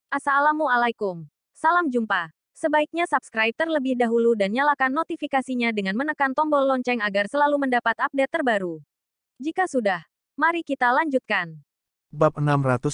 Assalamualaikum. Salam jumpa. Sebaiknya subscribe terlebih dahulu dan nyalakan notifikasinya dengan menekan tombol lonceng agar selalu mendapat update terbaru. Jika sudah, mari kita lanjutkan. Bab 619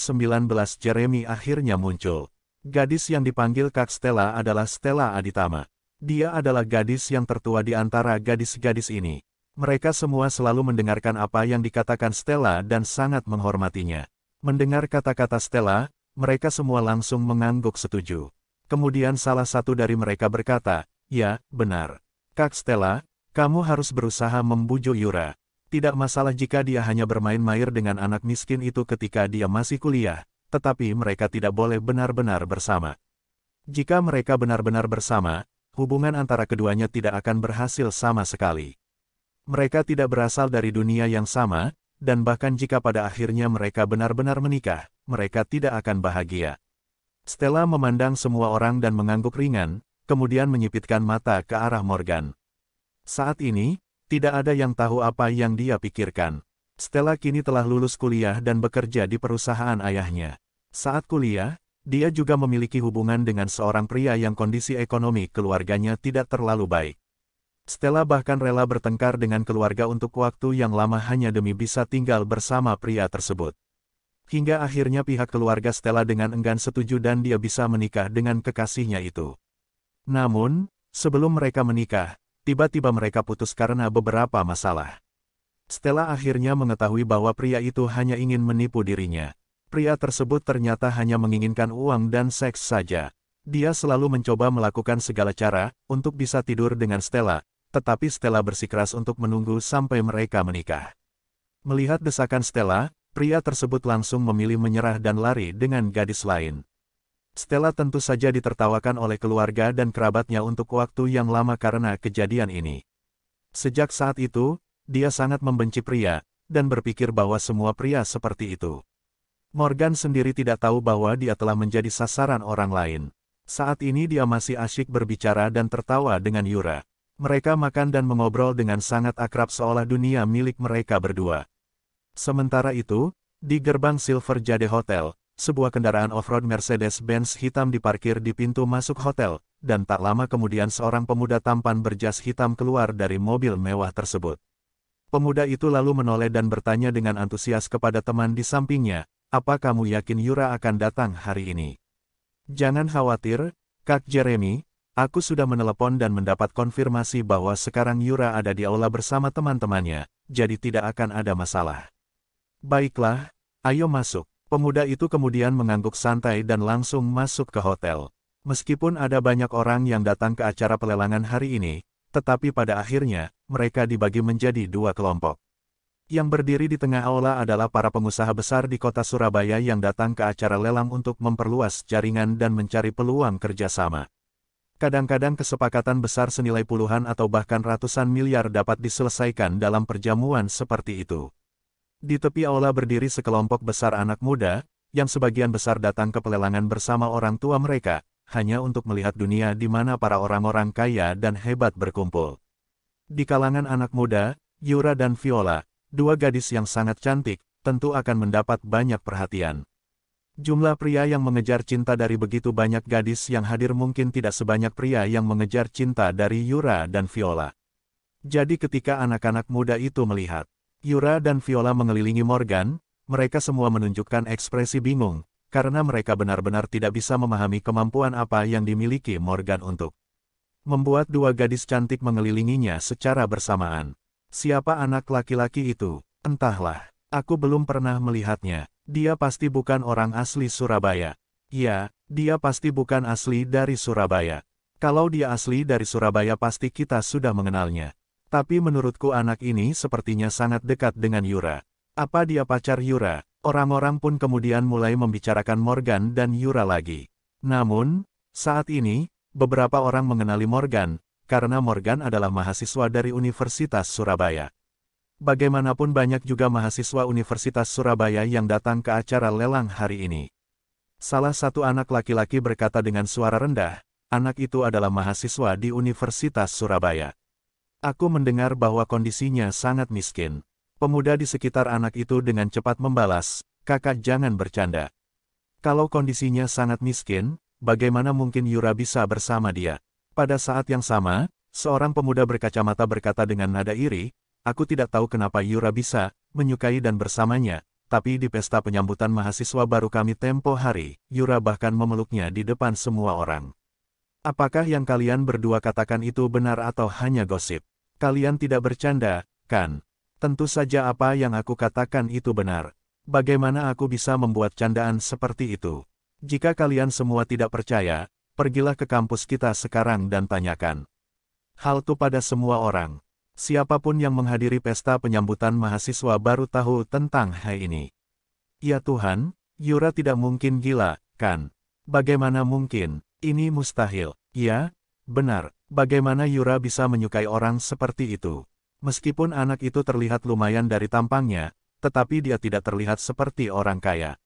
Jeremy akhirnya muncul. Gadis yang dipanggil Kak Stella adalah Stella Aditama. Dia adalah gadis yang tertua di antara gadis-gadis ini. Mereka semua selalu mendengarkan apa yang dikatakan Stella dan sangat menghormatinya. Mendengar kata-kata Stella, mereka semua langsung mengangguk setuju. Kemudian salah satu dari mereka berkata, "Ya, benar. Kak Stella, kamu harus berusaha membujuk Yura. Tidak masalah jika dia hanya bermain-main dengan anak miskin itu ketika dia masih kuliah, tetapi mereka tidak boleh benar-benar bersama. Jika mereka benar-benar bersama, hubungan antara keduanya tidak akan berhasil sama sekali. Mereka tidak berasal dari dunia yang sama, dan bahkan jika pada akhirnya mereka benar-benar menikah, mereka tidak akan bahagia." Stella memandang semua orang dan mengangguk ringan, kemudian menyipitkan mata ke arah Morgan. Saat ini, tidak ada yang tahu apa yang dia pikirkan. Stella kini telah lulus kuliah dan bekerja di perusahaan ayahnya. Saat kuliah, dia juga memiliki hubungan dengan seorang pria yang kondisi ekonomi keluarganya tidak terlalu baik. Stella bahkan rela bertengkar dengan keluarga untuk waktu yang lama hanya demi bisa tinggal bersama pria tersebut. Hingga akhirnya pihak keluarga Stella dengan enggan setuju dan dia bisa menikah dengan kekasihnya itu. Namun, sebelum mereka menikah, tiba-tiba mereka putus karena beberapa masalah. Stella akhirnya mengetahui bahwa pria itu hanya ingin menipu dirinya. Pria tersebut ternyata hanya menginginkan uang dan seks saja. Dia selalu mencoba melakukan segala cara untuk bisa tidur dengan Stella, tetapi Stella bersikeras untuk menunggu sampai mereka menikah. Melihat desakan Stella, pria tersebut langsung memilih menyerah dan lari dengan gadis lain. Stella tentu saja ditertawakan oleh keluarga dan kerabatnya untuk waktu yang lama karena kejadian ini. Sejak saat itu, dia sangat membenci pria, dan berpikir bahwa semua pria seperti itu. Morgan sendiri tidak tahu bahwa dia telah menjadi sasaran orang lain. Saat ini dia masih asyik berbicara dan tertawa dengan Yura. Mereka makan dan mengobrol dengan sangat akrab seolah dunia milik mereka berdua. Sementara itu, di gerbang Silver Jade Hotel, sebuah kendaraan off-road Mercedes-Benz hitam diparkir di pintu masuk hotel, dan tak lama kemudian seorang pemuda tampan berjas hitam keluar dari mobil mewah tersebut. Pemuda itu lalu menoleh dan bertanya dengan antusias kepada teman di sampingnya, "Apa kamu yakin Yura akan datang hari ini?" "Jangan khawatir, Kak Jeremy. Aku sudah menelepon dan mendapat konfirmasi bahwa sekarang Yura ada di aula bersama teman-temannya, jadi tidak akan ada masalah." "Baiklah, ayo masuk." Pemuda itu kemudian mengangguk santai dan langsung masuk ke hotel. Meskipun ada banyak orang yang datang ke acara pelelangan hari ini, tetapi pada akhirnya, mereka dibagi menjadi dua kelompok. Yang berdiri di tengah aula adalah para pengusaha besar di kota Surabaya yang datang ke acara lelang untuk memperluas jaringan dan mencari peluang kerjasama. Kadang-kadang kesepakatan besar senilai puluhan atau bahkan ratusan miliar dapat diselesaikan dalam perjamuan seperti itu. Di tepi aula berdiri sekelompok besar anak muda, yang sebagian besar datang ke pelelangan bersama orang tua mereka, hanya untuk melihat dunia di mana para orang-orang kaya dan hebat berkumpul. Di kalangan anak muda, Yura dan Viola, dua gadis yang sangat cantik, tentu akan mendapat banyak perhatian. Jumlah pria yang mengejar cinta dari begitu banyak gadis yang hadir mungkin tidak sebanyak pria yang mengejar cinta dari Yura dan Viola. Jadi ketika anak-anak muda itu melihat Yura dan Viola mengelilingi Morgan, mereka semua menunjukkan ekspresi bingung, karena mereka benar-benar tidak bisa memahami kemampuan apa yang dimiliki Morgan untuk membuat dua gadis cantik mengelilinginya secara bersamaan. Siapa anak laki-laki itu? Entahlah, aku belum pernah melihatnya. Dia pasti bukan orang asli Surabaya. Ya, dia pasti bukan asli dari Surabaya. Kalau dia asli dari Surabaya pasti kita sudah mengenalnya. Tapi menurutku anak ini sepertinya sangat dekat dengan Yura. Apa dia pacar Yura? Orang-orang pun kemudian mulai membicarakan Morgan dan Yura lagi. Namun, saat ini, beberapa orang mengenali Morgan, karena Morgan adalah mahasiswa dari Universitas Surabaya. Bagaimanapun banyak juga mahasiswa Universitas Surabaya yang datang ke acara lelang hari ini. Salah satu anak laki-laki berkata dengan suara rendah, anak itu adalah mahasiswa di Universitas Surabaya. Aku mendengar bahwa kondisinya sangat miskin. Pemuda di sekitar anak itu dengan cepat membalas, "Kakak jangan bercanda. Kalau kondisinya sangat miskin, bagaimana mungkin Yura bisa bersama dia? Pada saat yang sama, seorang pemuda berkacamata berkata dengan nada iri, aku tidak tahu kenapa Yura bisa menyukai dan bersamanya, tapi di pesta penyambutan mahasiswa baru kami tempo hari, Yura bahkan memeluknya di depan semua orang. Apakah yang kalian berdua katakan itu benar atau hanya gosip? Kalian tidak bercanda, kan? Tentu saja apa yang aku katakan itu benar. Bagaimana aku bisa membuat candaan seperti itu? Jika kalian semua tidak percaya, pergilah ke kampus kita sekarang dan tanyakan hal itu pada semua orang. Siapapun yang menghadiri pesta penyambutan mahasiswa baru tahu tentang hal ini. Ya Tuhan, Yura tidak mungkin gila, kan? Bagaimana mungkin? Ini mustahil. Ya, benar. Bagaimana Yura bisa menyukai orang seperti itu? Meskipun anak itu terlihat lumayan dari tampangnya, tetapi dia tidak terlihat seperti orang kaya.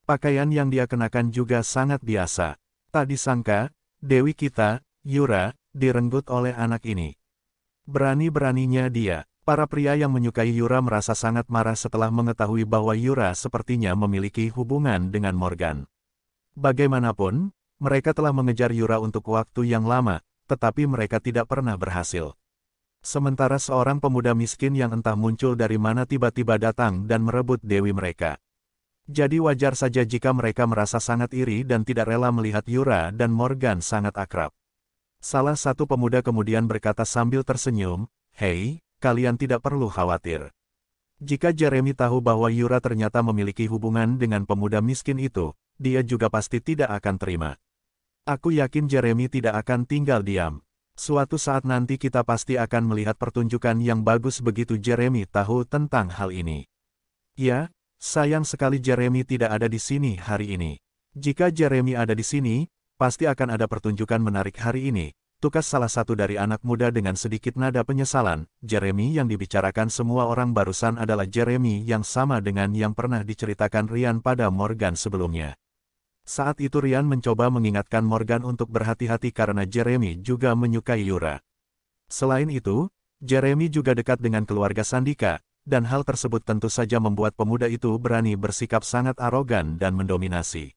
Pakaian yang dia kenakan juga sangat biasa. Tak disangka, Dewi kita, Yura, direnggut oleh anak ini. Berani-beraninya dia. Para pria yang menyukai Yura merasa sangat marah setelah mengetahui bahwa Yura sepertinya memiliki hubungan dengan Morgan. Bagaimanapun, mereka telah mengejar Yura untuk waktu yang lama, tetapi mereka tidak pernah berhasil. Sementara seorang pemuda miskin yang entah muncul dari mana tiba-tiba datang dan merebut dewi mereka. Jadi wajar saja jika mereka merasa sangat iri dan tidak rela melihat Yura dan Morgan sangat akrab. Salah satu pemuda kemudian berkata sambil tersenyum, "Hei, kalian tidak perlu khawatir. Jika Jeremy tahu bahwa Yura ternyata memiliki hubungan dengan pemuda miskin itu, dia juga pasti tidak akan terima. Aku yakin Jeremy tidak akan tinggal diam. Suatu saat nanti kita pasti akan melihat pertunjukan yang bagus begitu Jeremy tahu tentang hal ini." Ya, sayang sekali Jeremy tidak ada di sini hari ini. Jika Jeremy ada di sini, pasti akan ada pertunjukan menarik hari ini. Tukas salah satu dari anak muda dengan sedikit nada penyesalan. Jeremy yang dibicarakan semua orang barusan adalah Jeremy yang sama dengan yang pernah diceritakan Ryan pada Morgan sebelumnya. Saat itu Ryan mencoba mengingatkan Morgan untuk berhati-hati karena Jeremy juga menyukai Yura. Selain itu, Jeremy juga dekat dengan keluarga Sandika, dan hal tersebut tentu saja membuat pemuda itu berani bersikap sangat arogan dan mendominasi.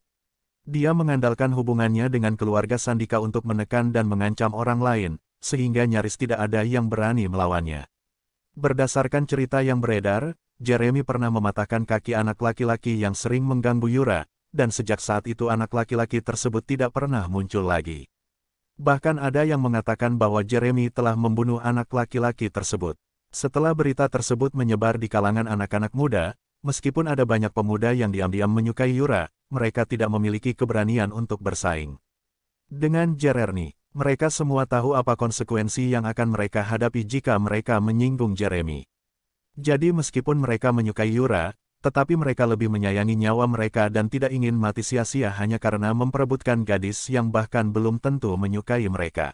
Dia mengandalkan hubungannya dengan keluarga Sandika untuk menekan dan mengancam orang lain, sehingga nyaris tidak ada yang berani melawannya. Berdasarkan cerita yang beredar, Jeremy pernah mematahkan kaki anak laki-laki yang sering mengganggu Yura, dan sejak saat itu anak laki-laki tersebut tidak pernah muncul lagi. Bahkan ada yang mengatakan bahwa Jeremy telah membunuh anak laki-laki tersebut. Setelah berita tersebut menyebar di kalangan anak-anak muda, meskipun ada banyak pemuda yang diam-diam menyukai Yura, mereka tidak memiliki keberanian untuk bersaing dengan Jeremy. Mereka semua tahu apa konsekuensi yang akan mereka hadapi jika mereka menyinggung Jeremy. Jadi meskipun mereka menyukai Yura, tetapi mereka lebih menyayangi nyawa mereka dan tidak ingin mati sia-sia hanya karena memperebutkan gadis yang bahkan belum tentu menyukai mereka.